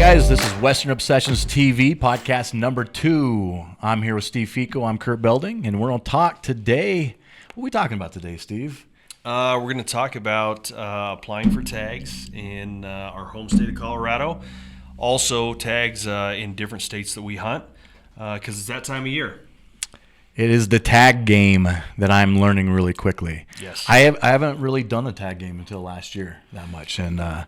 guys, this is Western Obsessions TV, podcast number 2. I'm here with Steve Ficco. I'm Kurt Belding, and we're going to talk today. What are we talking about today, Steve? We're going to talk about applying for tags in our home state of Colorado. Also, tags in different states that we hunt, because it's that time of year. It is the tag game that I'm learning really quickly. Yes. I haven't really done the tag game until last year that much, and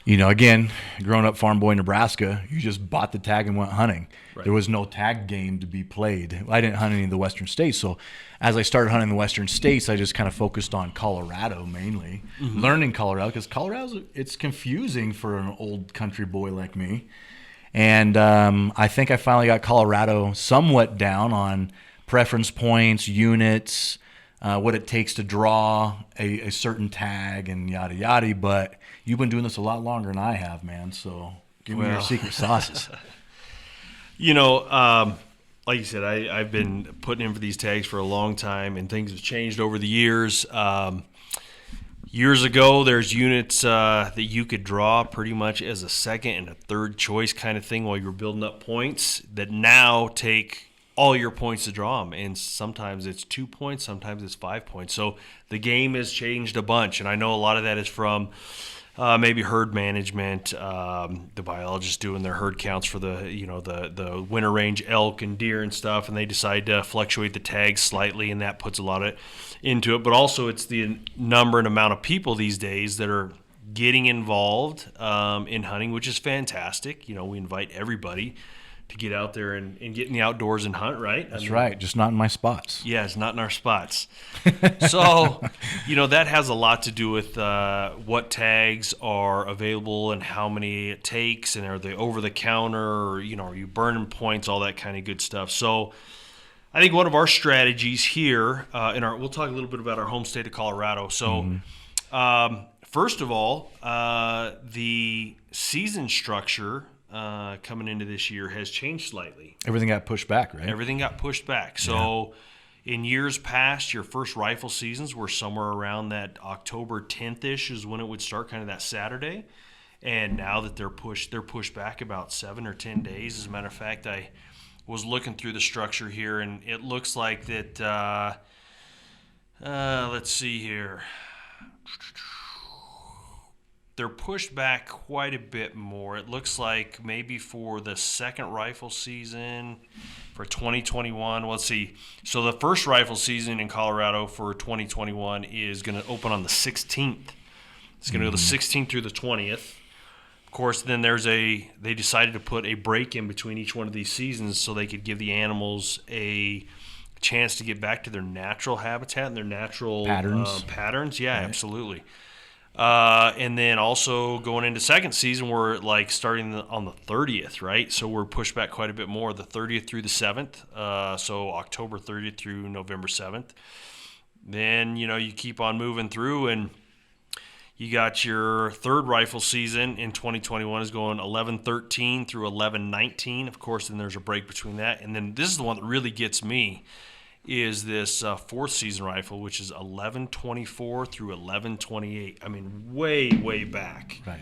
again, growing up farm boy in Nebraska, you just bought the tag and went hunting. Right. There was no tag game to be played. I didn't hunt any of the Western states, so as I started hunting the Western states, I just kind of focused on Colorado mainly, learning Colorado, because it's confusing for an old country boy like me. And I think I finally got Colorado somewhat down on preference points, units, what it takes to draw a certain tag and yada yada, but you've been doing this a lot longer than I have, man, so give me your secret sauces. Like you said, I've been putting in for these tags for a long time, and things have changed over the years. Years ago, there's units that you could draw pretty much as a second and a third choice kind of thing while you were building up points that now take all your points to draw them, and sometimes it's 2 points, sometimes it's 5 points. So the game has changed a bunch, and I know a lot of that is from maybe herd management, the biologists doing their herd counts for the winter range elk and deer and stuff, and they decide to fluctuate the tags slightly, and that puts a lot of into it. But also it's the number and amount of people these days that are getting involved in hunting, which is fantastic. We invite everybody to get out there and get in the outdoors and hunt, right? That's right, just not in my spots. Yeah, it's not in our spots. So, that has a lot to do with what tags are available and how many it takes, and are they over the counter, or, are you burning points, all that kind of good stuff. So I think one of our strategies here, we'll talk a little bit about our home state of Colorado. So first of all, the season structure coming into this year has changed slightly. Everything got pushed back, right? Everything got pushed back. So in years past, your first rifle seasons were somewhere around that October 10th-ish is when it would start, kind of that Saturday. And now that they're pushed back about 7 or 10 days. As a matter of fact, I was looking through the structure here, and it looks like that, let's see here. They're pushed back quite a bit more. It looks like maybe for the second rifle season for 2021. Let's see. So the first rifle season in Colorado for 2021 is going to open on the 16th. It's going to go the 16th through the 20th. Of course, then they decided to put a break in between each one of these seasons so they could give the animals a chance to get back to their natural habitat and their natural patterns. Yeah, right. Absolutely. And then also going into second season, we're starting on the 30th, right? So we're pushed back quite a bit more, the 30th through the 7th. So October 30th through November 7th. Then, you keep on moving through, and you got your third rifle season in 2021 is going 11/13 through 11/19. Of course, then there's a break between that. And then this is the one that really gets me, is this fourth season rifle, which is 11/24 through 11/28. I mean, way, way back. Right.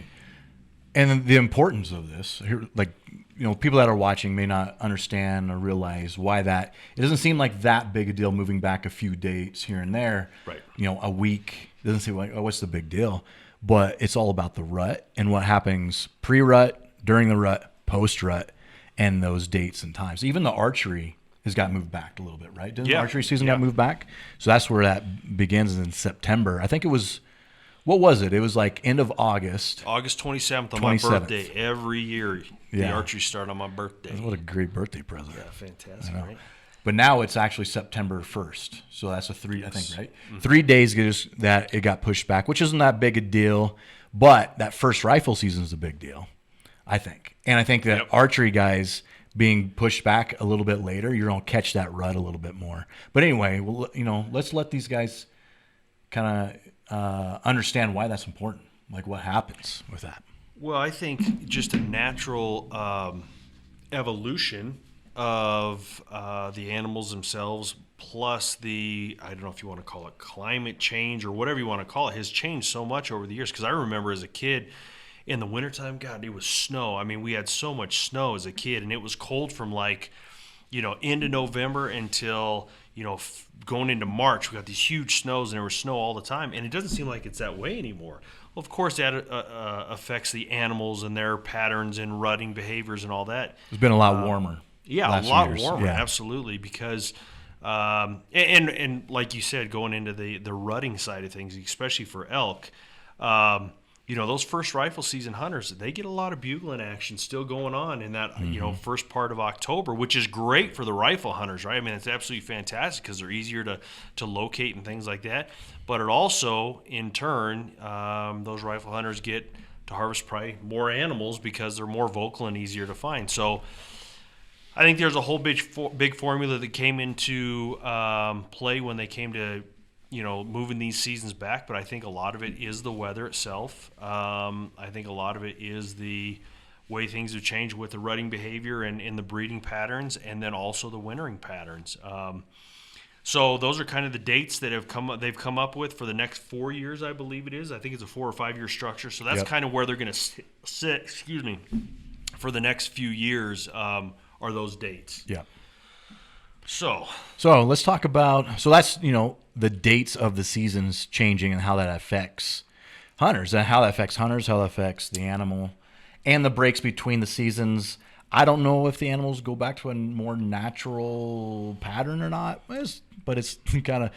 And the importance of this, people that are watching may not understand or realize why that. It doesn't seem like that big a deal moving back a few dates here and there. Right. A week. It doesn't seem like, oh, what's the big deal? But it's all about the rut and what happens pre-rut, during the rut, post-rut, and those dates and times. Even the archery has got moved back a little bit, right? Didn't the archery season got moved back? So that's where that begins in September. I think it was, what was it? It was like end of August. August 27th on my birthday. Every year, the archery started on my birthday. What a great birthday present. Yeah, fantastic, right? But now it's actually September 1st. So that's I think, right? Mm-hmm. 3 days that it got pushed back, which isn't that big a deal. But that first rifle season is a big deal, I think. And I think that archery guys being pushed back a little bit later, you're going to catch that rut a little bit more. But anyway, let's let these guys kind of understand why that's important, like what happens with that. Well, I think just a natural evolution of the animals themselves, plus the, I don't know if you want to call it climate change or whatever you want to call it, has changed so much over the years. Because I remember as a kid, in the wintertime, God, it was snow. I mean, we had so much snow as a kid, and it was cold from like, into November until, going into March. We got these huge snows, and there was snow all the time, and it doesn't seem like it's that way anymore. Well, of course, that affects the animals and their patterns and rutting behaviors and all that. It's been a lot warmer. Yeah, a lot warmer, absolutely, because and like you said, going into the rutting side of things, especially for elk, those first rifle season hunters, they get a lot of bugling action still going on in that first part of October, which is great for the rifle hunters, right? I mean, it's absolutely fantastic because they're easier to locate and things like that. But it also, in turn, those rifle hunters get to harvest probably more animals because they're more vocal and easier to find. So I think there's a whole big formula that came into play when they came to, moving these seasons back. But I think a lot of it is the weather itself. I think a lot of it is the way things have changed with the rutting behavior and in the breeding patterns, and then also the wintering patterns. So those are kind of the dates that they've come up with for the next 4 years, I believe it is. I think it's a 4 or 5 year structure. So that's kind of where they're going to sit. For the next few years. Are those dates. Yeah. So let's talk about, that's, the dates of the seasons changing and how that affects hunters, and how that affects the animal, and the breaks between the seasons. I don't know if the animals go back to a more natural pattern or not, but it's kind of,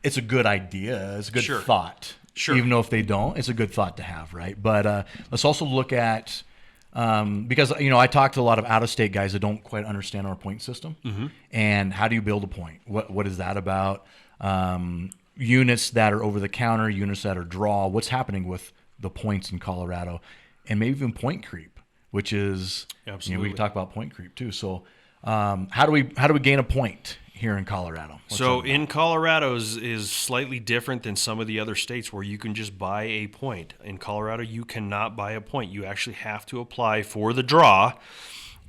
it's a good idea. It's a good thought. Sure. Even though if they don't, it's a good thought to have, right? But let's also look at, because I talk to a lot of out-of-state guys that don't quite understand our point system, and how do you build a point? What is that about? Units that are over the counter, units that are draw. What's happening with the points in Colorado, and maybe even point creep, which is we can talk about point creep too. So how do we gain a point here in Colorado? So in Colorado is slightly different than some of the other states where you can just buy a point. In Colorado, you cannot buy a point. You actually have to apply for the draw,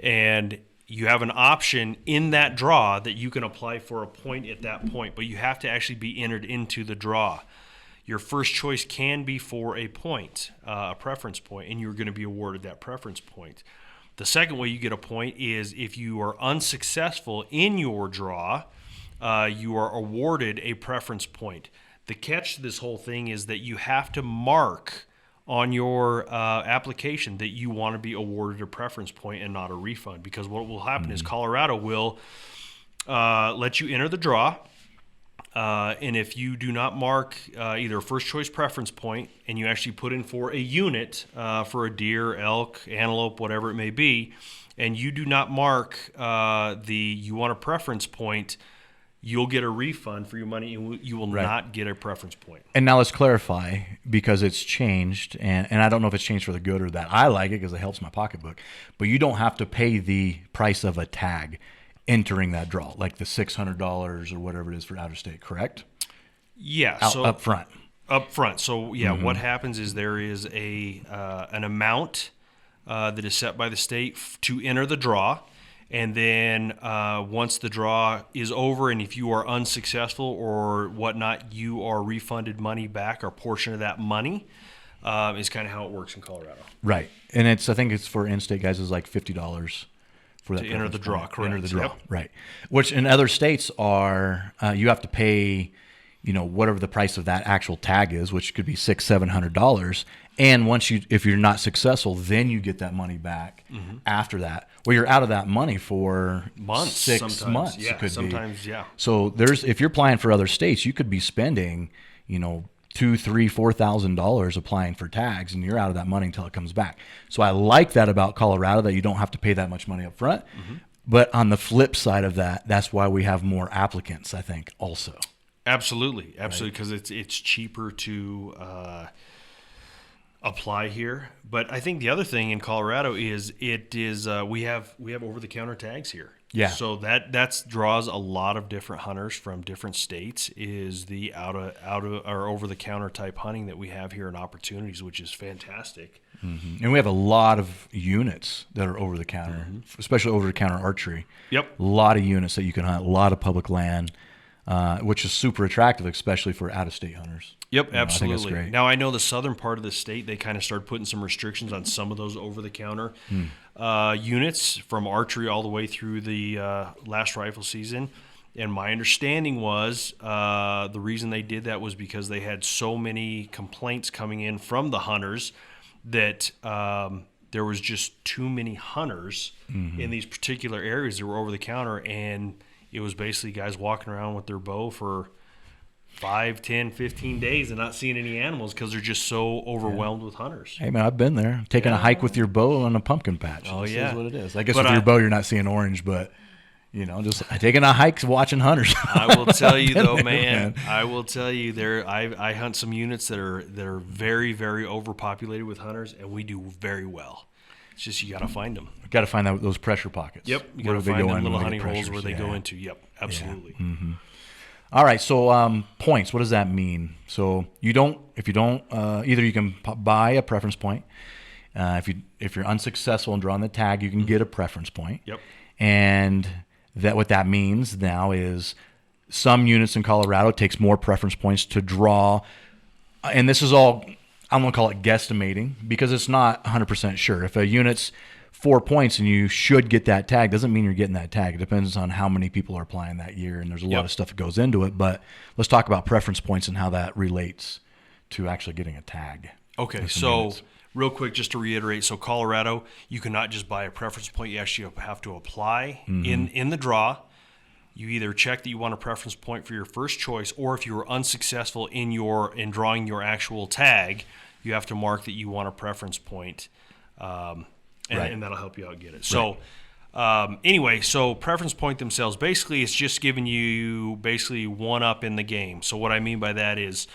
and you have an option in that draw that you can apply for a point at that point, but you have to actually be entered into the draw. Your first choice can be for a point, a preference point, and you're going to be awarded that preference point. The second way you get a point is if you are unsuccessful in your draw, you are awarded a preference point. The catch to this whole thing is that you have to mark on your application that you want to be awarded a preference point and not a refund, because what will happen is Colorado will let you enter the draw. And if you do not mark either a first choice preference point, and you actually put in for a unit for a deer, elk, antelope, whatever it may be, and you do not mark you want a preference point, you'll get a refund for your money, and you will not get a preference point. And now let's clarify, because it's changed, and I don't know if it's changed for the good or that. I like it because it helps my pocketbook, but you don't have to pay the price of a tag entering that draw, like the $600 or whatever it is for out of state, correct? Yeah. Up front. So what happens is there is an amount that is set by the state to enter the draw, and then once the draw is over, and if you are unsuccessful or whatnot, you are refunded money back, or a portion of that money. Is kind of how it works in Colorado. Right, and I think it's for in-state guys is like $50. For that to enter the draw, correct. Enter the draw, right. Which in other states are, you have to pay, whatever the price of that actual tag is, which could be $600-700. And if you're not successful, then you get that money back after that. Well, you're out of that money for months, 6 months. Yeah, it could sometimes, be. yeah. So if you're applying for other states, you could be spending, $2,000-$4,000 applying for tags, and you're out of that money until it comes back. So I like that about Colorado, that you don't have to pay that much money up front. But on the flip side of that, that's why we have more applicants, I think, also. Absolutely, because it's cheaper to apply here. But I think the other thing in Colorado is we have over the counter tags here. Yeah. So that draws a lot of different hunters from different states, is the out of or over the counter type hunting that we have here in Opportunities, which is fantastic. And we have a lot of units that are over the counter, especially over the counter archery. Yep. A lot of units that you can hunt, a lot of public land. which is super attractive, especially for out-of-state hunters. Yep, I think it's absolutely. great. Now, I know the southern part of the state, they kind of started putting some restrictions on some of those over-the-counter units from archery all the way through the last rifle season. And my understanding was the reason they did that was because they had so many complaints coming in from the hunters that there was just too many hunters in these particular areas that were over-the-counter, and it was basically guys walking around with their bow for 5, 10, 15 days and not seeing any animals because they're just so overwhelmed with hunters. Hey, man, I've been there. Taking a hike with your bow on a pumpkin patch. Oh, This yeah. is what it is. I guess with your bow, you're not seeing orange, but, just taking a hike, watching hunters. I will tell you, though, man, I will tell you, I hunt some units that are very, very overpopulated with hunters, and we do very well. It's just you got to find them. You got to find those pressure pockets. Yep, you got to find them little honey holes where they go into. Yep, absolutely. Yeah. Mm-hmm. All right, so points. What does that mean? So if you don't, either you can buy a preference point. If you're unsuccessful in drawing the tag, you can get a preference point. Yep. And what that means now is some units in Colorado takes more preference points to draw, and this is all, I'm going to call it guesstimating because it's not 100% sure. If a unit's 4 points and you should get that tag, doesn't mean you're getting that tag. It depends on how many people are applying that year, and there's a lot of stuff that goes into it. But let's talk about preference points and how that relates to actually getting a tag. Okay, so real quick, just to reiterate, so Colorado, you cannot just buy a preference point. You actually have to apply in the draw. You either check that you want a preference point for your first choice, or if you were unsuccessful in drawing your actual tag, you have to mark that you want a preference point, and that'll help you out get it. So anyway, so preference point themselves, basically it's just giving you basically one up in the game. So what I mean by that is,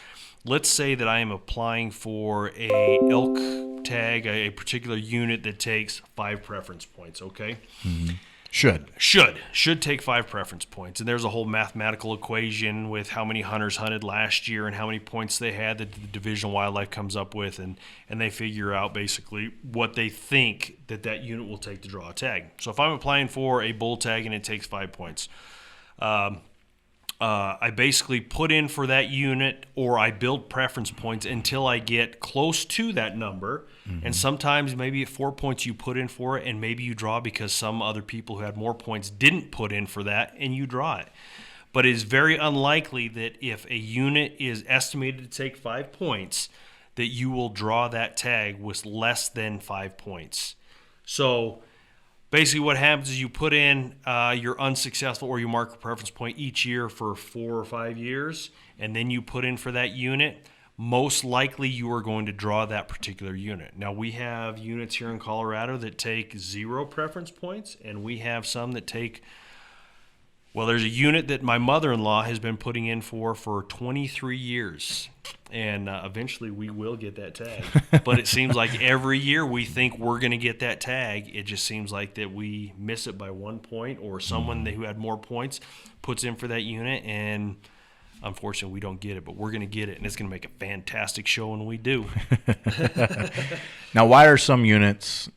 let's say that I am applying for a elk tag, a particular unit that takes 5 preference points, okay? Mm-hmm. Should take 5 preference points. And there's a whole mathematical equation with how many hunters hunted last year and how many points they had that the Division of Wildlife comes up with, and they figure out basically what they think that unit will take to draw a tag. So if I'm applying for a bull tag and it takes 5 points, I basically put in for that unit, or I build preference points until I get close to that number. And sometimes maybe at 4 points you put in for it, and maybe you draw because some other people who had more points didn't put in for that, and you draw it. But it is very unlikely that if a unit is estimated to take 5 points, that you will draw that tag with less than 5 points. So basically what happens is you put in your unsuccessful, or you mark a preference point each year for 4 or 5 years, and then you put in for that unit. Most likely you are going to draw that particular unit. Now, we have units here in Colorado that take 0 preference points, and we have some that take, well, there's a unit that my mother-in-law has been putting in for 23 years. And eventually we will get that tag. But it seems like every year we think we're going to get that tag. It just seems like that we miss it by 1 point, or someone who had more points puts in for that unit, and unfortunately we don't get it. But we're going to get it, and it's going to make a fantastic show when we do. Now, why does some units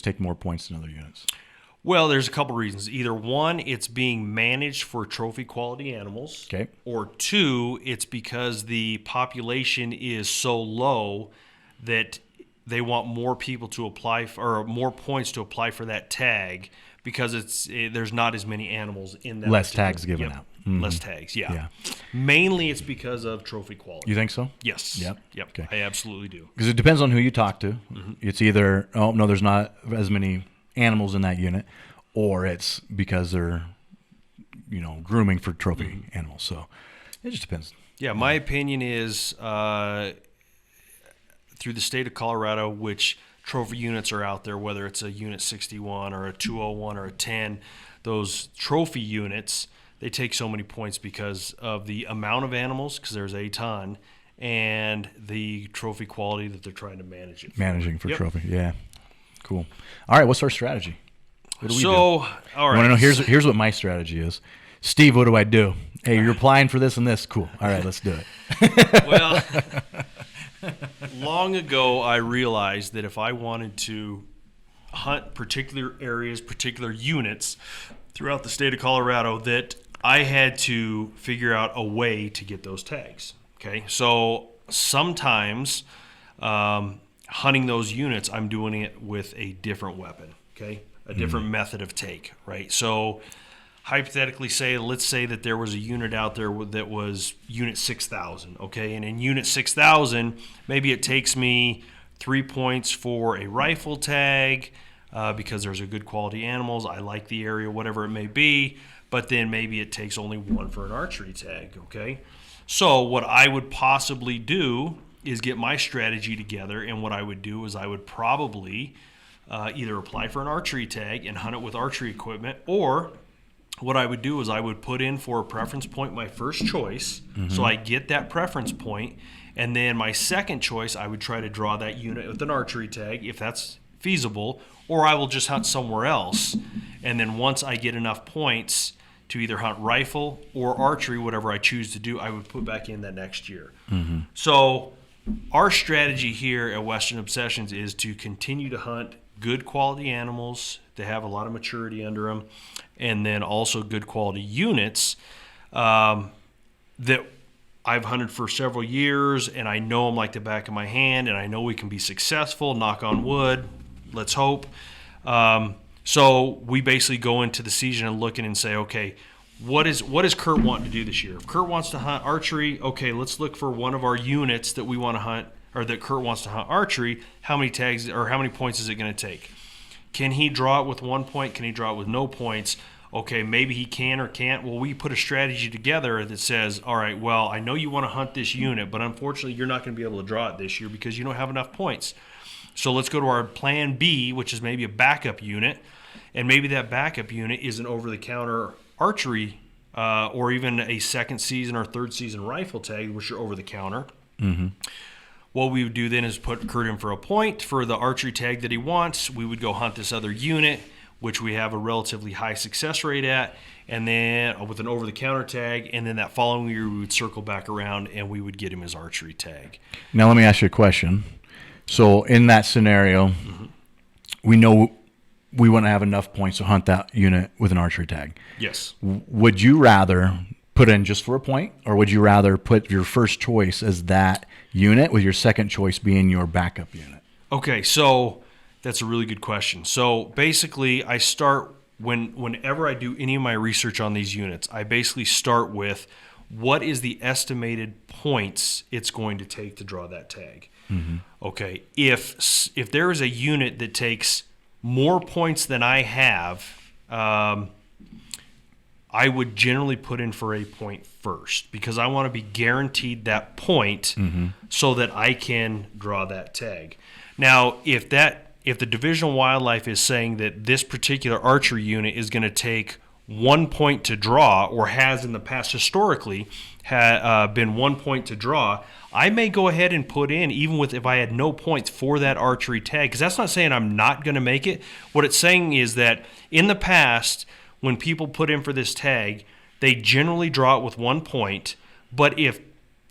take more points than other units? Well, there's a couple reasons. Either one, it's being managed for trophy quality animals. Okay. Or 2, it's because the population is so low that they want more people to apply for, or more points to apply for that tag, because there's not as many animals in that. Less tags given out. Mm-hmm. Less tags, yeah. Mainly it's because of trophy quality. You think so? Yes. Yep. Okay. I absolutely do. Because it depends on who you talk to. It's either, oh, no, there's not as many animals in that unit, or it's because they're grooming for trophy animals. So it just depends. Yeah, my opinion is through the state of Colorado, which trophy units are out there, whether it's a unit 61 or a 201 or a 10, those trophy units, they take so many points because of the amount of animals, because there's a ton, and the trophy quality that they're trying to manage it for. Managing for trophy, yeah. Cool. All right, what's our strategy? What do we do? All right. You want to know? Here's what my strategy is. Steve, what do I do? Hey, you're applying for this and this. Cool. All right, let's do it. Well, long ago I realized that if I wanted to hunt particular areas, particular units throughout the state of Colorado, that I had to figure out a way to get those tags. Okay, so sometimes hunting those units, I'm doing it with a different weapon. Okay, a different method of take. Right, so hypothetically let's say that there was a unit out there that was unit 6,000. Okay, and in unit 6,000, maybe it takes me 3 points for a rifle tag because there's a good quality animals. I like the area, whatever it may be. But then maybe it takes only 1 for an archery tag. Okay, so what I would possibly do is get my strategy together, and what I would do is I would probably either apply for an archery tag and hunt it with archery equipment, or what I would do is I would put in for a preference point my first choice, so I get that preference point, and then my second choice I would try to draw that unit with an archery tag if that's feasible, or I will just hunt somewhere else, and then once I get enough points to either hunt rifle or archery, whatever I choose to do, I would put back in that next year. So our strategy here at Western Obsessions is to continue to hunt good quality animals that have a lot of maturity under them, and then also good quality units that I've hunted for several years, and I know them like the back of my hand, and I know we can be successful, knock on wood, let's hope. So we basically go into the season and looking and say, okay, what is Kurt wanting to do this year? If Kurt wants to hunt archery, okay, let's look for one of our units that we want to hunt, or that Kurt wants to hunt archery. How many tags or how many points is it going to take? Can he draw it with 1 point? Can he draw it with no points? Okay, maybe he can or can't. Well, we put a strategy together that says, all right, well, I know you want to hunt this unit, but unfortunately you're not going to be able to draw it this year because you don't have enough points. So let's go to our plan B, which is maybe a backup unit, and maybe that backup unit is an over-the-counter archery or even a second season or third season rifle tag, which are over-the-counter. What we would do then is put Kurt in for a point for the archery tag that he wants. We would go hunt this other unit, which we have a relatively high success rate at, and then with an over-the-counter tag, and then that following year we would circle back around and we would get him his archery tag. Now let me ask you a question. So in that scenario, we know we wouldn't have enough points to hunt that unit with an archery tag. Yes. Would you rather put in just for a point, or would you rather put your first choice as that unit with your second choice being your backup unit? Okay, so that's a really good question. So basically, I start whenever I do any of my research on these units, I basically start with what is the estimated points it's going to take to draw that tag. Okay, if there is a unit that takes more points than I have, I would generally put in for a point first because I want to be guaranteed that point so that I can draw that tag. Now, if the Division of Wildlife is saying that this particular archery unit is going to take 1 point to draw, or has in the past historically been 1 point to draw, I may go ahead and put in, even with if I had no points for that archery tag, because that's not saying I'm not going to make it. What it's saying is that in the past, when people put in for this tag, they generally draw it with 1 point, but if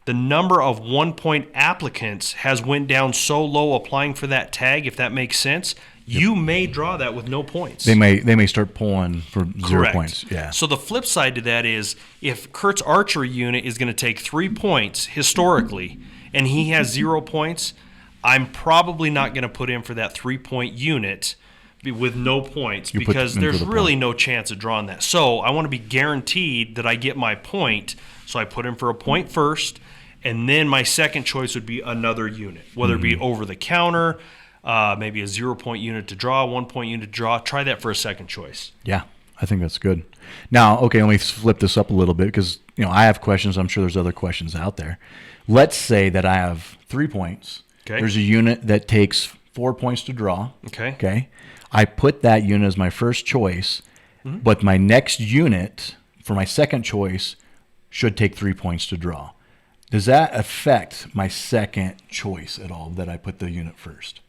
the number of 1 point applicants has went down so low applying for that tag, if that makes sense, you may draw that with no points. They may start pulling for 0 Correct. points. Yeah. So the flip side to that is if Kurt's archery unit is going to take 3 points historically and he has 0 points, I'm probably not going to put in for that 3-point unit with no points because there's really no chance of drawing that. So I want to be guaranteed that I get my point. So I put in for a point first, and then my second choice would be another unit, whether it be over the counter, maybe a 0-point unit to draw, 1 point unit to draw. Try that for a second choice. Yeah, I think that's good. Now, okay, let me flip this up a little bit because I have questions. I'm sure there's other questions out there. Let's say that I have 3 points. Okay. There's a unit that takes 4 points to draw. Okay. I put that unit as my first choice, but my next unit for my second choice should take 3 points to draw. Does that affect my second choice at all that I put the unit first?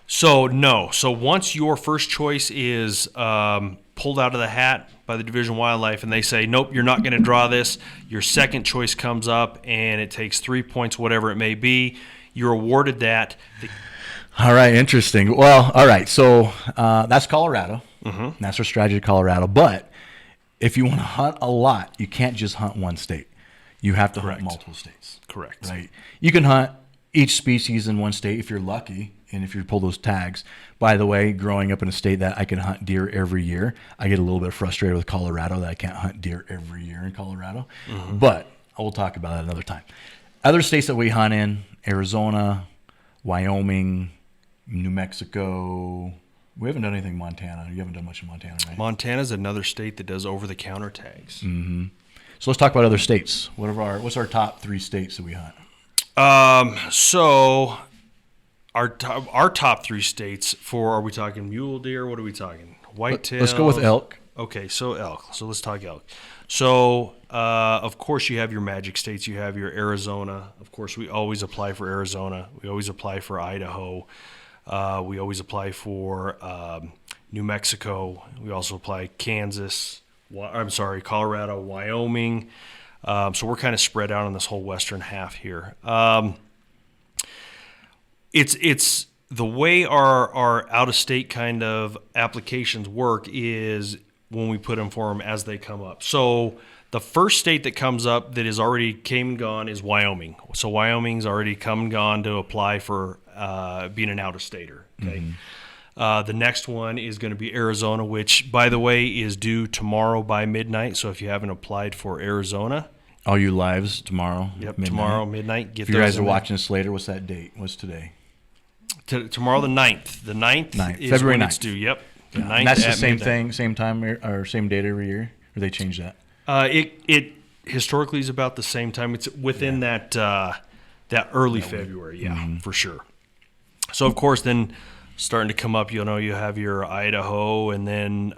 So no. So once your first choice is pulled out of the hat by the Division of Wildlife and they say, nope, you're not going to draw this, your second choice comes up and it takes 3 points, whatever it may be, you're awarded that. All right, interesting. Well, all right, so that's Colorado. That's our strategy of Colorado. But if you want to hunt a lot, you can't just hunt one state. You have to Correct. hunt multiple states. Correct. Right. You can hunt each species in one state if you're lucky and if you pull those tags. By the way, growing up in a state that I can hunt deer every year, I get a little bit frustrated with Colorado that I can't hunt deer every year in Colorado. Mm-hmm. But we'll talk about that another time. Other states that we hunt in, Arizona, Wyoming, New Mexico. We haven't done anything in Montana. You haven't done much in Montana, right? Montana's another state that does over-the-counter tags. Mm-hmm. So let's talk about other states. What's our top 3 states that we hunt? So our top 3 states are we talking mule deer? What are we talking? Whitetail? Let's go with elk. Okay, so elk. So let's talk elk. So, of course, you have your magic states. You have your Arizona. Of course, we always apply for Arizona. We always apply for Idaho. We always apply for New Mexico. We also apply Kansas. Colorado, Wyoming. So we're kind of spread out on this whole western half here. It's the way our out-of-state kind of applications work is when we put them for them as they come up. So the first state that comes up that is already came and gone is Wyoming. So Wyoming's already come and gone to apply for being an out-of-stater. Okay. Mm-hmm. The next one is going to be Arizona, which, by the way, is due tomorrow by midnight. So if you haven't applied for Arizona, all you lives tomorrow. Yep, midnight. Tomorrow midnight. If you guys are watching this later, what's that date? What's today? Tomorrow the 9th. The 9th is February when 9th. It's due. Yep. The 9th and that's the same midnight. Thing, same time, or same date every year? Or they change that? It historically is about the same time. It's within that early February, for sure. So of course, then starting to come up, you have your Idaho, and then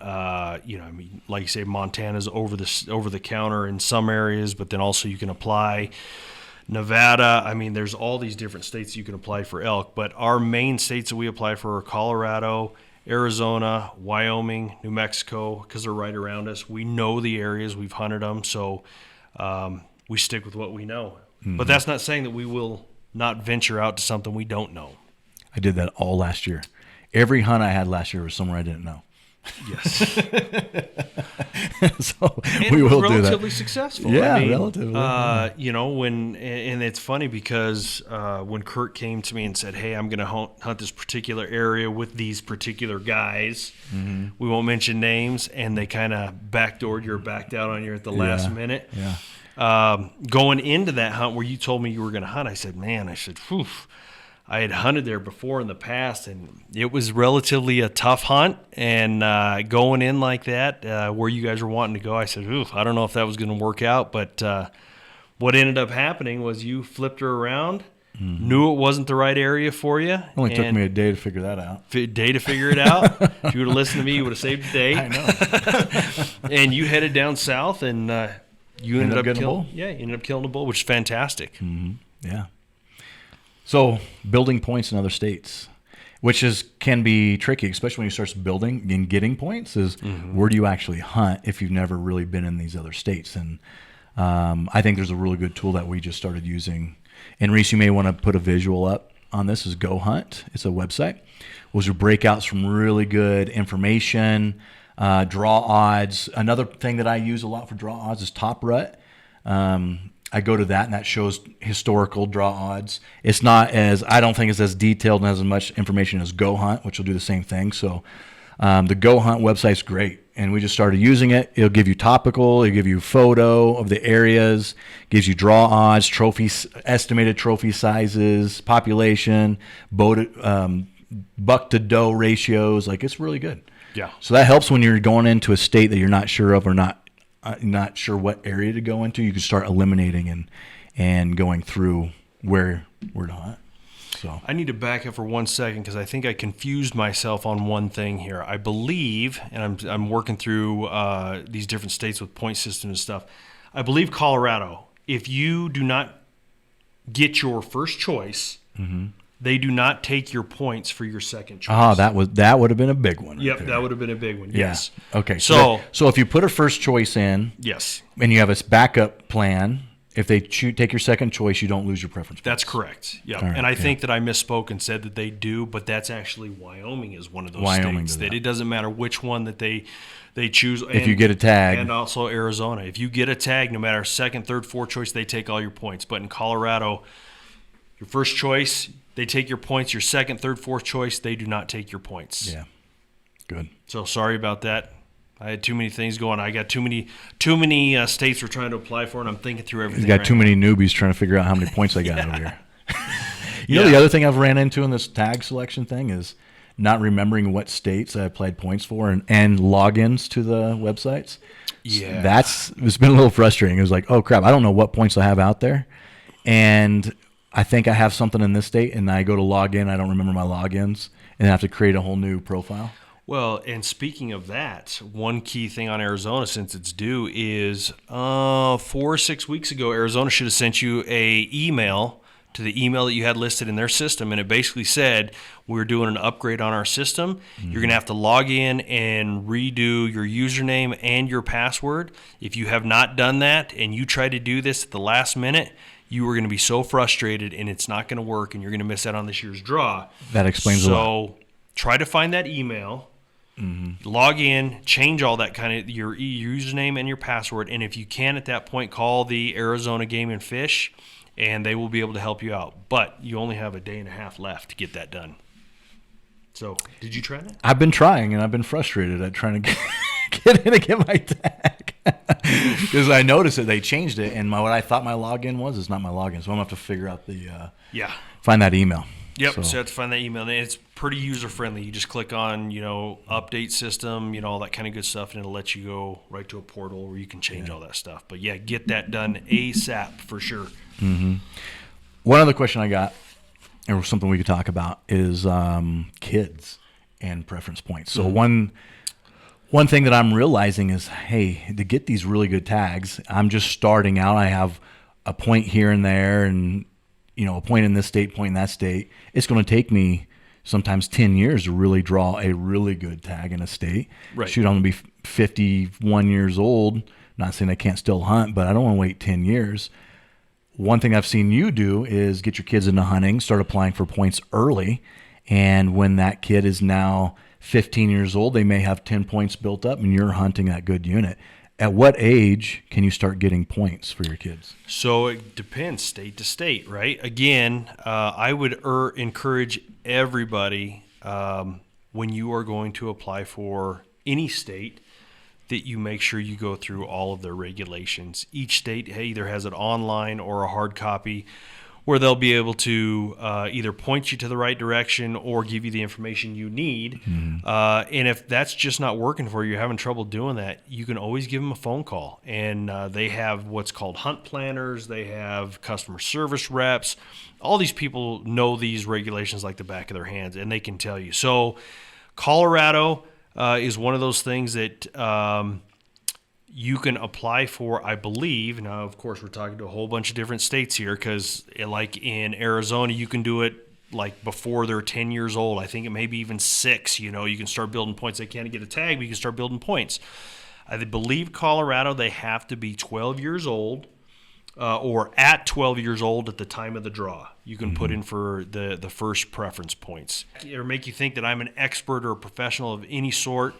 like you say, Montana's over the counter in some areas, but then also you can apply. Nevada, there's all these different states you can apply for elk, but our main states that we apply for are Colorado, Arizona, Wyoming, New Mexico, because they're right around us. We know the areas, we've hunted them, so we stick with what we know. Mm-hmm. But that's not saying that we will not venture out to something we don't know. I did that all last year. Every hunt I had last year was somewhere I didn't know. Yes. So we will do that. Relatively successful. Yeah, relatively. And it's funny because when Kurt came to me and said, "Hey, I'm going to hunt this particular area with these particular guys," mm-hmm. we won't mention names, and they kind of backed out on you at the last minute. Yeah. Going into that hunt where you told me you were going to hunt, I said, "Whew." I had hunted there before in the past, and it was relatively a tough hunt. And going in like that, where you guys were wanting to go, I said, "Oof, I don't know if that was going to work out." But what ended up happening was you flipped her around, mm-hmm. knew it wasn't the right area for you. Only took me a day to figure that out. If you would have listened to me, you would have saved the day. I know. And you headed down south, and you ended up killing a bull. Yeah, you ended up killing a bull, which is fantastic. Mm-hmm. Yeah. So building points in other states, which can be tricky, especially when you start building and getting points, is mm-hmm. where do you actually hunt if you've never really been in these other states? And I think there's a really good tool that we just started using. And Reese, you may want to put a visual up on this, is Go Hunt. It's a website. Those are breakouts from really good information, draw odds. Another thing that I use a lot for draw odds is Top Rut. I go to that, and that shows historical draw odds. I don't think it's as detailed and has as much information as Go Hunt, which will do the same thing. So the Go Hunt website's great, and we just started using it. It'll give you topical, it'll give you photo of the areas, gives you draw odds, estimated trophy sizes, population, buck to doe ratios. It's really good. Yeah. So that helps when you're going into a state that you're not sure of or not sure what area to go into. You can start eliminating and going through where to hunt. So I need to back up for 1 second because I think I confused myself on one thing here. I believe, and I'm working through these different states with point systems and stuff. I believe Colorado, if you do not get your first choice, mm-hmm. they do not take your points for your second choice. That would have been a big one. Yep, that would have been a big one. Yeah. Yes. Okay. So if you put a first choice in, yes, and you have a backup plan, If they take your second choice, you don't lose your preference points. That's correct. Yeah, Right, and I think that I misspoke and said that they do, but that's actually Wyoming is one of those states that it doesn't matter which one that they choose. If you get a tag. And also Arizona. If you get a tag, no matter second, third, fourth choice, they take all your points. But in Colorado, your first choice, they take your points. Your second, third, fourth choice, they do not take your points. Yeah, good. So sorry about that. I had too many things going. I got too many states we're trying to apply for, and I'm thinking through everything. You got too many newbies trying to figure out how many points I got over here. You know, the other thing I've ran into in this tag selection thing is not remembering what states I applied points for and logins to the websites. Yeah, it's been a little frustrating. It was like, oh crap, I don't know what points I have out there, and I think I have something in this state, and I go to log in, I don't remember my logins, and I have to create a whole new profile. Well, and speaking of that, one key thing on Arizona, since it's due, is 4 or 6 weeks ago, Arizona should have sent you a email to the email that you had listed in their system, and it basically said, we're doing an upgrade on our system. Mm-hmm. You're going to have to log in and redo your username and your password. If you have not done that and you try to do this at the last minute, you are going to be so frustrated and it's not going to work and you're going to miss out on this year's draw. That explains a lot. So try to find that email. Mm-hmm. Log in, change all that kind of your username and your password, and if you can at that point, call the Arizona Game and Fish, and they will be able to help you out. But you only have a day and a half left to get that done. So, did you try that? I've been trying, and I've been frustrated at trying to get in to get my tag because I noticed that they changed it, and what I thought my login was is not my login. So I'm gonna have to figure out find that email. Yep, so you have to find that email, and it's pretty user-friendly. You just click on, update system, all that kind of good stuff, and it'll let you go right to a portal where you can change all that stuff. But, yeah, get that done ASAP for sure. Mm-hmm. One other question I got, and something we could talk about, is kids and preference points. So one thing that I'm realizing is, hey, to get these really good tags, I'm just starting out. I have a point here and there and – a point in this state, point in that state. It's going to take me sometimes 10 years to really draw a really good tag in a state. Right. Shoot, I'm going to be 51 years old. Not saying I can't still hunt, but I don't want to wait 10 years. One thing I've seen you do is get your kids into hunting, start applying for points early. And when that kid is now 15 years old, they may have 10 points built up and you're hunting that good unit. At what age can you start getting points for your kids? So it depends state to state, right? Again, I would encourage everybody when you are going to apply for any state that you make sure you go through all of their regulations. Each state either has it online or a hard copy where they'll be able to either point you to the right direction or give you the information you need. Mm-hmm. And if that's just not working for you, you're having trouble doing that, you can always give them a phone call. And they have what's called hunt planners. They have customer service reps. All these people know these regulations like the back of their hands, and they can tell you. So Colorado is one of those things that you can apply for, I believe. Now, of course, we're talking to a whole bunch of different states here because, like in Arizona, you can do it like before they're 10 years old. I think it may be even 6. You can start building points. They can't get a tag, but you can start building points. I believe Colorado, they have to be 12 years old or at 12 years old at the time of the draw. You can put in for the first preference points. Or make you think that I'm an expert or a professional of any sort.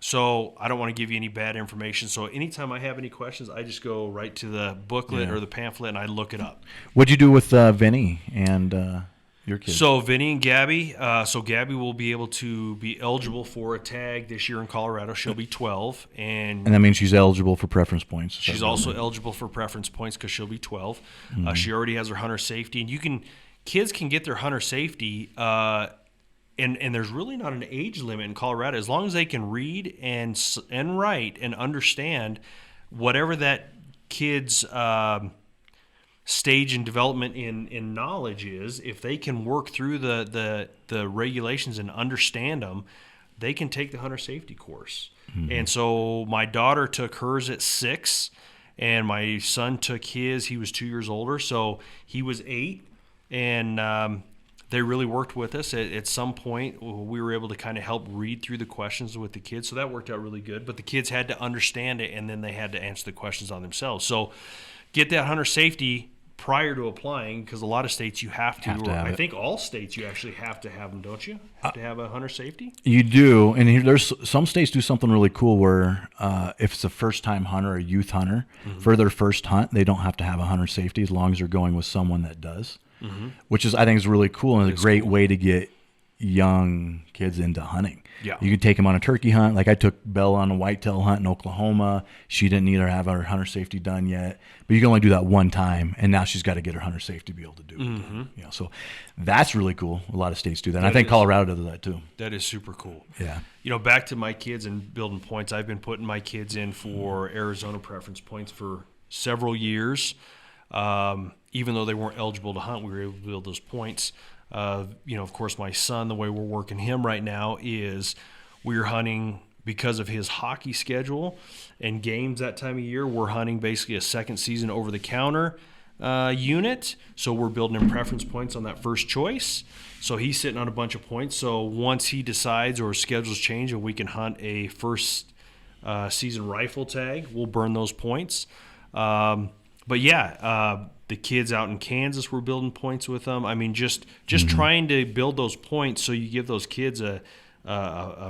So I don't want to give you any bad information. So anytime I have any questions, I just go right to the booklet or the pamphlet and I look it up. What'd you do with Vinny and your kids? So Vinny and Gabby, Gabby will be able to be eligible for a tag this year in Colorado. She'll be 12. And that means she's eligible for preference points. She's also eligible for preference points because she'll be 12. Mm-hmm. She already has her hunter safety. And kids can get their hunter safety And there's really not an age limit in Colorado. As long as they can read and write and understand whatever that kid's stage in development in knowledge is, if they can work through the regulations and understand them, they can take the hunter safety course. Mm-hmm. And so my daughter took hers at 6, and my son took his. He was 2 years older, so he was 8, and they really worked with us. At some point, we were able to kind of help read through the questions with the kids, so that worked out really good. But the kids had to understand it, and then they had to answer the questions on themselves. So get that hunter safety prior to applying, because a lot of states you have to, Have to or have I it. think all states you actually have to have them, don't you? Have to have a hunter safety? You do, and there's some states do something really cool where if it's a first-time hunter, a youth hunter, for their first hunt, they don't have to have a hunter safety as long as they're going with someone that does, which is I think is really cool and a great way to get young kids into hunting. Yeah. You could take them on a turkey hunt. Like I took Bella on a whitetail hunt in Oklahoma. She didn't either have her hunter safety done yet, but you can only do that one time, and now she's got to get her hunter safety to be able to do it. You know, so that's really cool. A lot of states do that. And I think Colorado does that too. That is super cool. Yeah. You know, back to my kids and building points, I've been putting my kids in for Arizona preference points for several years. Even though they weren't eligible to hunt, we were able to build those points. You know, of course, my son, the way we're working him right now is we're hunting because of his hockey schedule and games that time of year. We're hunting basically a second season over-the-counter unit. So we're building in preference points on that first choice. So he's sitting on a bunch of points. So once he decides or schedules change and we can hunt a first season rifle tag, we'll burn those points. But yeah, the kids out in Kansas, we're building points with them. I mean, just trying to build those points so you give those kids a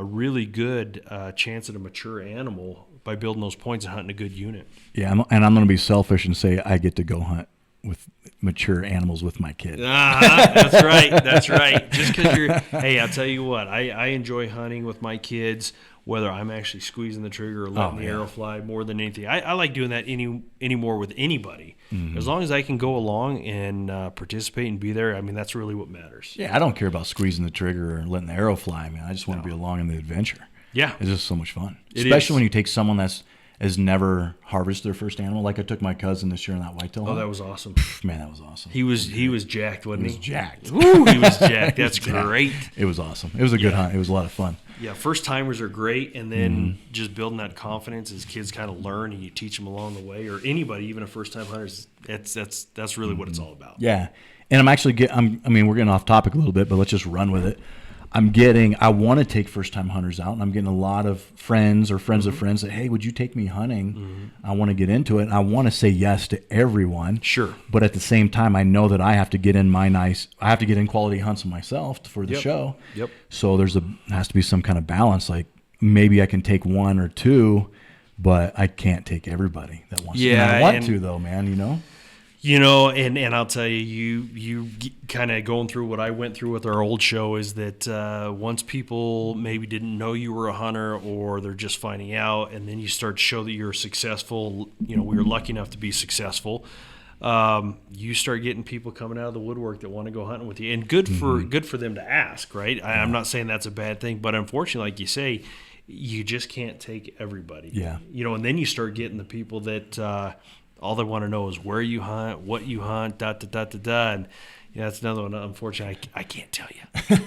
really good chance at a mature animal by building those points and hunting a good unit. Yeah, and I'm going to be selfish and say I get to go hunt with mature animals with my kid. That's right. That's right. Just because hey, I'll tell you what, I enjoy hunting with my kids, whether I'm actually squeezing the trigger or letting the arrow fly more than anything. I like doing that anymore with anybody. As long as I can go along and participate and be there, I mean, that's really what matters. Yeah, I don't care about squeezing the trigger or letting the arrow fly, man. I just want to be along in the adventure. Yeah. It's just so much fun. It Especially is. when you take someone that's has never harvested their first animal. Like I took my cousin this year on that whitetail hunt. Oh, that was awesome. Man, that was awesome. He was jacked, wasn't he? He was jacked. Ooh, he was jacked. That's great. It was awesome. It was a good hunt. It was a lot of fun. Yeah, first timers are great, and then just building that confidence as kids kind of learn, and you teach them along the way, or anybody, even a first time hunter. That's really what it's all about. Yeah, and I'm actually I mean, we're getting off topic a little bit, but let's just run with it. I want to take first time hunters out, and I'm getting a lot of friends or friends of friends that, hey, would you take me hunting? I want to get into it. And I want to say yes to everyone. Sure. But at the same time, I know that I have to get in I have to get in quality hunts myself for the show. Yep. So has to be some kind of balance. Like maybe I can take one or two, but I can't take everybody that wants to. Yeah, And I want to though, man, you know? You know, and I'll tell you kind of going through what I went through with our old show is that once people maybe didn't know you were a hunter or they're just finding out, and then you start to show that you're successful, you know, we were lucky enough to be successful, you start getting people coming out of the woodwork that want to go hunting with you. And good for them to ask, right? I'm not saying that's a bad thing, but unfortunately, like you say, you just can't take everybody. Yeah. You know, and then you start getting the people that all they want to know is where you hunt, what you hunt, da-da-da-da-da. And yeah, that's another one, unfortunately, I can't tell you.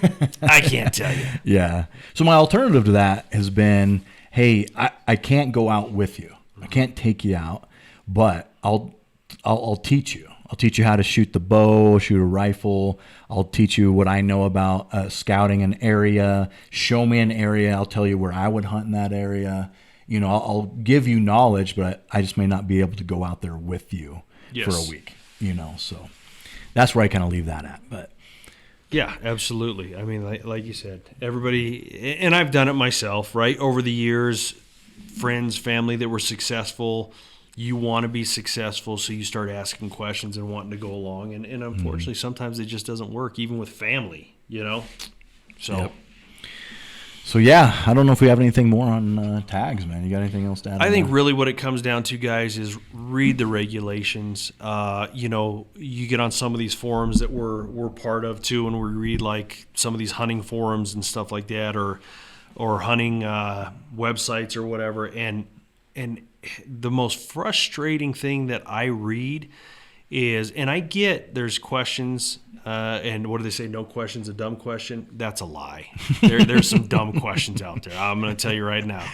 I can't tell you. Yeah. So my alternative to that has been, hey, I can't go out with you. I can't take you out, but I'll teach you. I'll teach you how to shoot the bow, shoot a rifle. I'll teach you what I know about scouting an area. Show me an area. I'll tell you where I would hunt in that area. You know, I'll give you knowledge, but I just may not be able to go out there with you for a week, you know. So that's where I kind of leave that at. But yeah, absolutely. I mean, like you said, everybody, and I've done it myself, right? Over the years, friends, family that were successful, you want to be successful, so you start asking questions and wanting to go along. And unfortunately, sometimes it just doesn't work, even with family, you know. So. Yep. So, yeah, I don't know if we have anything more on tags, man. You got anything else to add? I think really what it comes down to, guys, is read the regulations. You know, you get on some of these forums that we're part of, too, and we read, like, some of these hunting forums and stuff like that, or hunting websites or whatever. And the most frustrating thing that I read is, and I get there's questions, and what do they say? No question's a dumb question. That's a lie. There's some dumb questions out there. I'm going to tell you right now.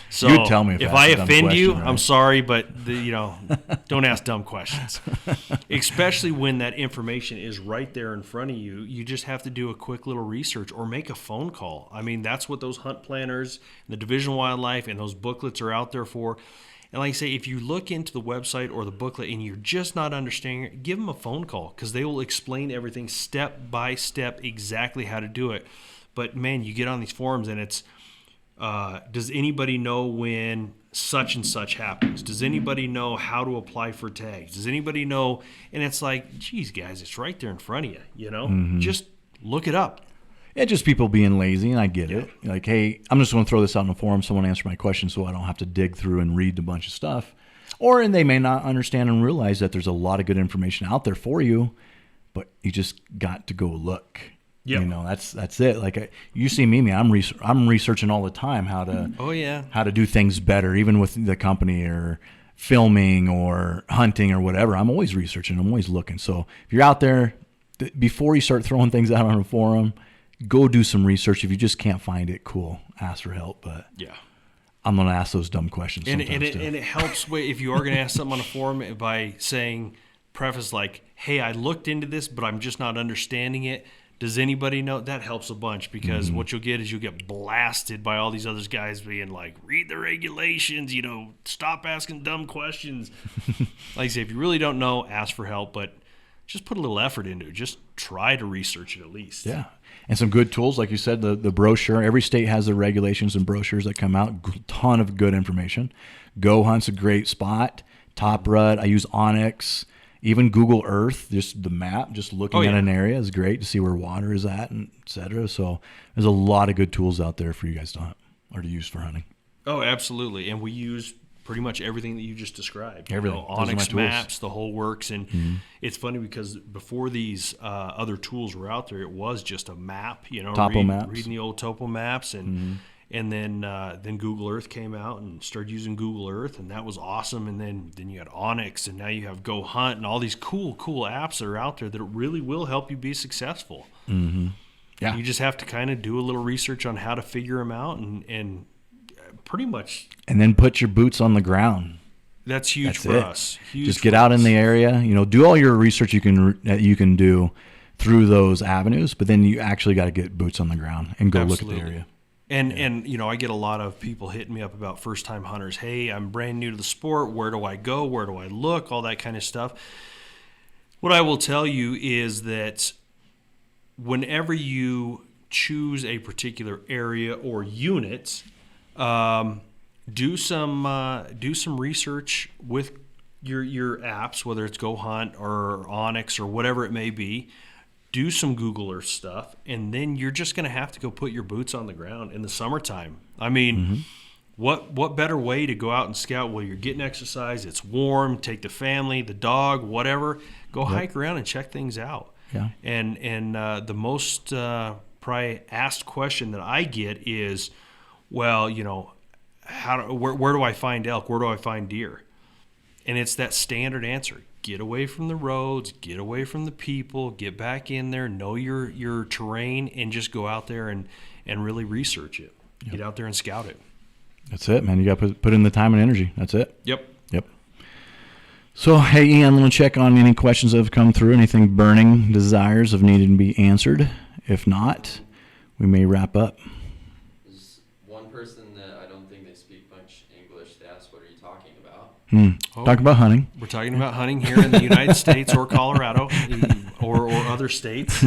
So you tell me if I that's a dumb offend you, question, right? I'm sorry, but don't ask dumb questions. Especially when that information is right there in front of you. You just have to do a quick little research or make a phone call. I mean, that's what those hunt planners, and the Division of Wildlife, and those booklets are out there for. And like I say, if you look into the website or the booklet and you're just not understanding it, give them a phone call, because they will explain everything step by step, exactly how to do it. But man, you get on these forums and it's, does anybody know when such and such happens? Does anybody know how to apply for tags? Does anybody know? And it's like, geez, guys, it's right there in front of you, you know? Just look it up. Yeah, just people being lazy, and I get it. Like, hey, I'm just going to throw this out in the forum. Someone answer my question so I don't have to dig through and read a bunch of stuff. And they may not understand and realize that there's a lot of good information out there for you, but you just got to go look. Yep. You know, that's it. Like, you see me, man, I'm researching all the time how to do things better, even with the company or filming or hunting or whatever. I'm always researching. I'm always looking. So if you're out there, before you start throwing things out on a forum, go do some research. If you just can't find it, cool, ask for help. But I'm going to ask those dumb questions and sometimes. It helps if you are going to ask something on a forum by saying, preface like, hey, I looked into this, but I'm just not understanding it. Does anybody know? That helps a bunch, because what you'll get is you'll get blasted by all these other guys being like, read the regulations, you know, stop asking dumb questions. Like I say, if you really don't know, ask for help, but just put a little effort into it. Just try to research it at least. Yeah. And some good tools, like you said, the brochure. Every state has their regulations and brochures that come out. Ton of good information. Go Hunt's a great spot. Top Rut, I use Onyx. Even Google Earth, just the map, just looking at an area is great to see where water is at, and et cetera. So there's a lot of good tools out there for you guys to hunt or to use for hunting. Oh, absolutely. And we use pretty much everything that you just described. Everything. You know, Onyx maps, the whole works. And it's funny because before these other tools were out there, it was just a map, you know, reading the old topo maps. And then Google Earth came out and started using Google Earth, and that was awesome. And then you had Onyx, and now you have Go Hunt, and all these cool apps that are out there that really will help you be successful. Yeah. You just have to kind of do a little research on how to figure them out, and pretty much. And then put your boots on the ground. That's huge for us. Just get out in the area. You know, do all your research you can do through those avenues, but then you actually got to get boots on the ground and go look at the area. And you know, I get a lot of people hitting me up about first-time hunters. Hey, I'm brand new to the sport. Where do I go? Where do I look? All that kind of stuff. What I will tell you is that whenever you choose a particular area or unit, do some research with your apps, whether it's Go Hunt or Onyx or whatever it may be. Do some Google Earth stuff, and then you're just going to have to go put your boots on the ground in the summertime. I mean, what better way to go out and scout? Well, you're getting exercise, it's warm, take the family, the dog, whatever, go hike around and check things out. Yeah. And the most probably asked question that I get is, well, you know, where do I find elk? Where do I find deer? And it's that standard answer. Get away from the roads, get away from the people, get back in there, know your terrain, and just go out there and really research it. Yep. Get out there and scout it. That's it, man. You got to put in the time and energy. That's it. Yep. So, hey, Ian, I'm going to check on any questions that have come through, anything burning desires have needed to be answered. If not, we may wrap up. There's one person that I don't think they speak much English. They asked, what are you talking about? Talk about hunting. We're talking about hunting here in the United States or Colorado or other states.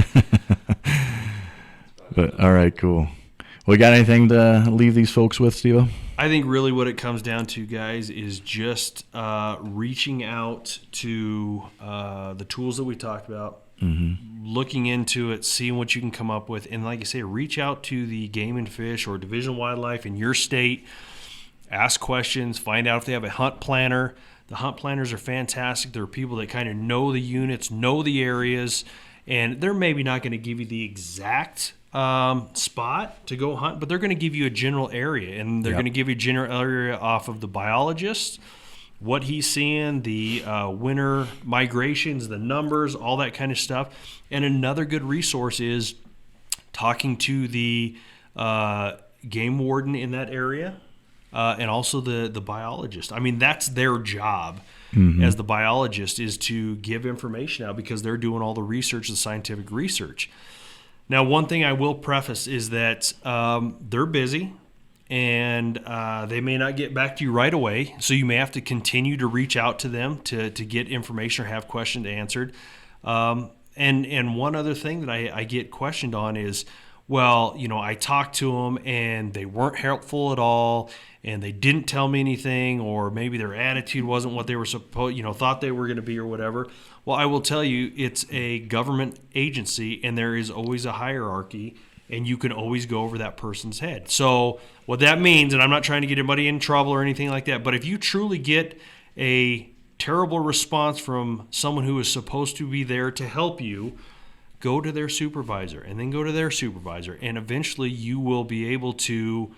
But all right, cool. Well, got anything to leave these folks with, Steve? I think really what it comes down to, guys, is just reaching out to the tools that we talked about, looking into it, seeing what you can come up with, and like I say, reach out to the Game and Fish or Division of Wildlife in your state. Ask questions, find out if they have a hunt planner. The hunt planners are fantastic. They're people that kind of know the units, know the areas, and they're maybe not going to give you the exact spot to go hunt, but they're going to give you a general area, and they're going to give you a general area off of the biologist, what he's seeing, the winter migrations, the numbers, all that kind of stuff. And another good resource is talking to the game warden in that area. And also the biologist. I mean, that's their job as the biologist, is to give information out because they're doing all the research, the scientific research. Now, one thing I will preface is that they're busy, and they may not get back to you right away. So you may have to continue to reach out to them to get information or have questions answered. And one other thing that I get questioned on is, well, I talked to them and they weren't helpful at all, and they didn't tell me anything, or maybe their attitude wasn't what they were thought they were going to be or whatever. Well, I will tell you, it's a government agency, and there is always a hierarchy, and you can always go over that person's head. So what that means, and I'm not trying to get anybody in trouble or anything like that, but if you truly get a terrible response from someone who is supposed to be there to help you, go to their supervisor, and then go to their supervisor, and eventually you will be able to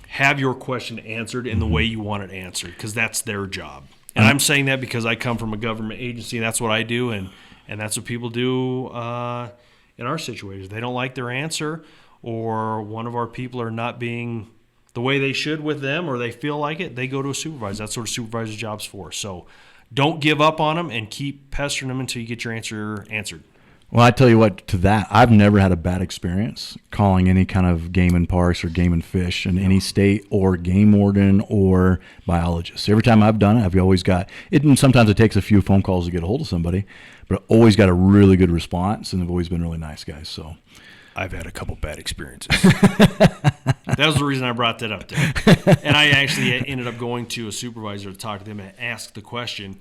have your question answered in the way you want it answered, because that's their job. And I'm saying that because I come from a government agency, and that's what I do, and that's what people do in our situations. They don't like their answer, or one of our people are not being the way they should with them, or they feel like it, they go to a supervisor. That's what a supervisor's job's for. So don't give up on them, and keep pestering them until you get your answer answered. Well, I tell you what, to that, I've never had a bad experience calling any kind of game and parks or game and fish in any state, or game warden or biologist. Every time I've done it, I've always got it. And sometimes it takes a few phone calls to get a hold of somebody, but I've always got a really good response, and they've always been really nice guys. So I've had a couple bad experiences. That was the reason I brought that up there. And I actually ended up going to a supervisor to talk to them and ask the question.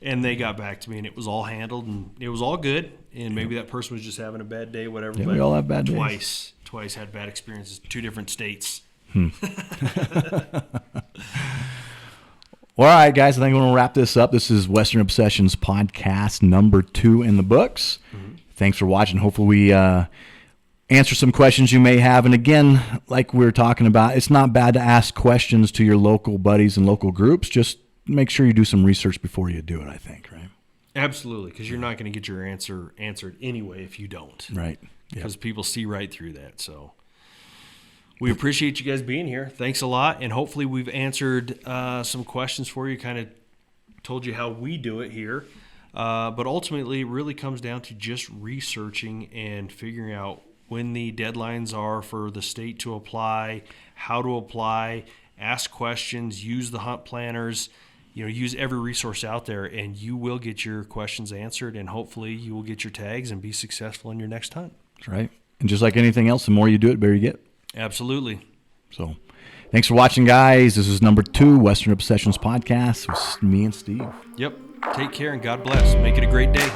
And they got back to me, and it was all handled, and it was all good. And maybe that person was just having a bad day, whatever. Yeah, but we all have bad days. Twice had bad experiences, 2 different states. All right, guys, I think we're going to wrap this up. This is Western Obsessions podcast number 2 in the books. Mm-hmm. Thanks for watching. Hopefully we answer some questions you may have. And again, like we were talking about, it's not bad to ask questions to your local buddies and local groups. Just make sure you do some research before you do it, I think, right? Absolutely, because you're not going to get your answer answered anyway if you don't. Right. Because people see right through that. So we appreciate you guys being here. Thanks a lot, and hopefully we've answered some questions for you, kind of told you how we do it here. But ultimately, it really comes down to just researching and figuring out when the deadlines are for the state to apply, how to apply, ask questions, use the hunt planners. Use every resource out there, and you will get your questions answered, and hopefully you will get your tags and be successful in your next hunt. That's right. And just like anything else, the more you do it, the better you get. Absolutely. So thanks for watching, guys. This is number 2, Western Obsessions podcast with me and Steve. Yep. Take care, and God bless. Make it a great day.